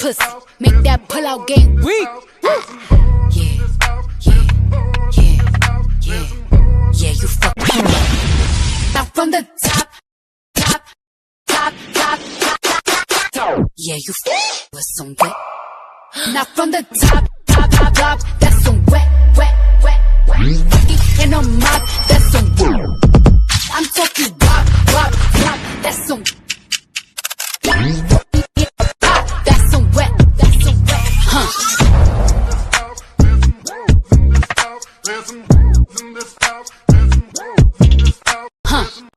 pussy, make that pull out game weak. Yeah, yeah, yeah, yeah, yeah, you fuck. Now from the top, top, top, top, top, top, top. Yeah, you fuck with some wet. Now from the top, top, top, top, that's some wet, wet, wet, wet. And on mop, that's some wet. I'm talking wop, wop, wop, that's some. That's some wet, that's some wet, huh? Huh?